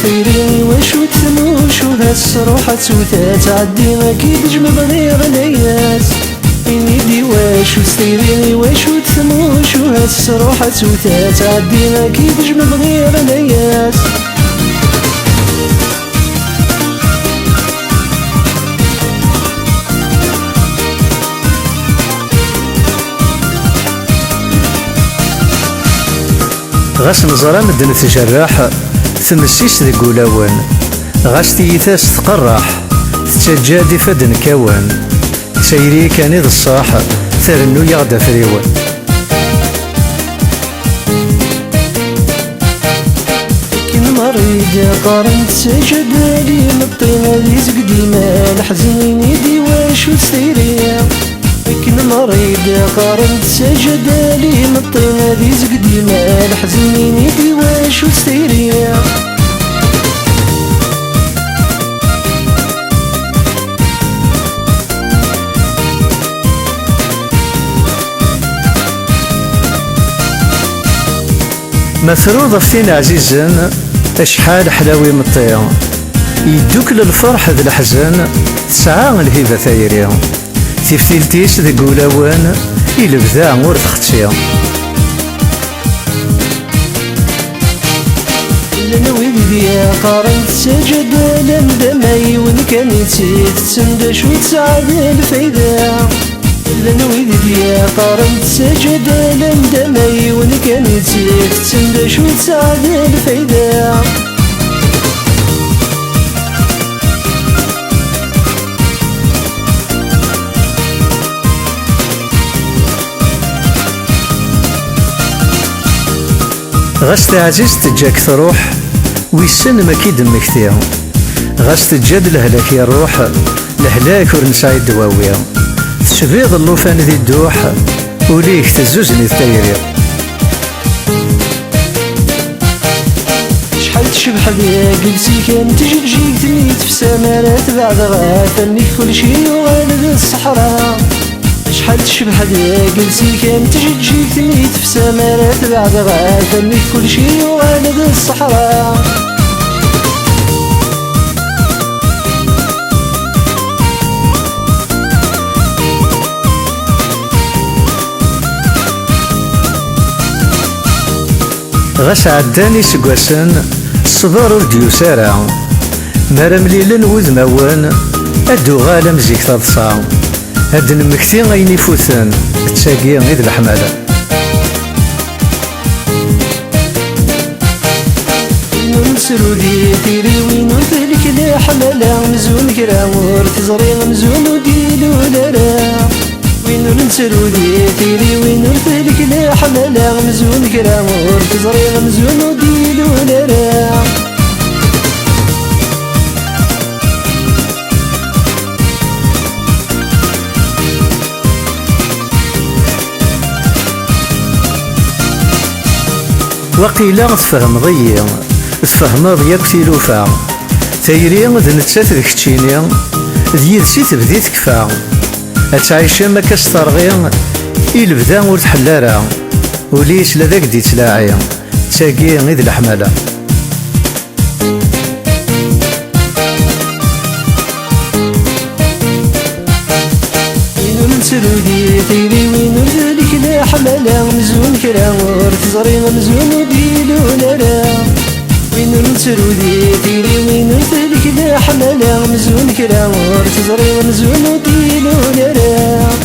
ستيري واشو تموشو هالصروحة توتا تعدي اكيد جمد غير الياس يدي واشو ستيري واشو تموشو هالصروحة توتا تعدي اكيد جمد غير الياس غاس نزرى مدن تجرح تمسيس ذي قولاوان غاس تيثاس تقرح تتجادي فدن كوان سيري كان ذا الصاح ثرنو يغدا فريوان كن مريد قارن تسجد لي مطينا ذي زقديما الحزين يدي واشو تسيري كن مريد قارن تسجد لي مطينا ذي زقديما الحزين يدي واشو تسيري مفروض فتين عزيزا اشحال حلاوي مطيع يدوك للفرح ذا الحزن تسعى الهبة ثايريا تفتيلتيس ذي قولاوان يلبذا مور تختيا لنوي ذي قارن تسجد لندمي وين كان يتسيت تسندش وتسعد الفايدة لنوي ذي قارن تسجد لندمي وين كان يتسيت تسندش وتسعد الفايدة غاس تعزيز تجاك تروح ويسن مكيد مكتيا غاس تجاد لهلاك يا الروح لهلاك ورنساي الدواوية تشبيض اللوفان ذي الدوح وليك تزوزني التايريا شحال تشبح ذي قلسي كان تجي تجيك تميت في سمارات بعد غافني كل شي وغالد الصحراء شحال تشبح ذي قلسي كان تجي تجيك تميت في سمارات بعد غافني كل شي وغالد الصحراء غاس عداني سقواسن الصبر وديو سارع مرام ليلن وذموان ادو غالا مزيك تضصا هاد نمكتي غين يفوتن تساقي غيد الحمالة وينو نسرو دي تيري وينو نثلك لا حمالة مزون كرامور تزري مزون وديلو لرا وينو نسرو دي تيري وينو نثلك لا حمالة مزون كرامور تزري مزون وديلو لرا وقيلا تفهم ضيّ تفهم ضيّك تيلوفا تيري ذ نتسات ذيك تشيني ذي يدسي تبدي تكفى أتعيش ما كسترغي يلبدا ور تحلارا وليش لذاك دي تلاعي تاقي غيد الحمالة وينو نسرو دي تيري وينو ذلك لا حمالة مزون كرامور تزري مزون وديلو لرا وينو نسرو دي تيري وينو ذلك لا حمالة مزون كرامور تزري مزون وديلو لرا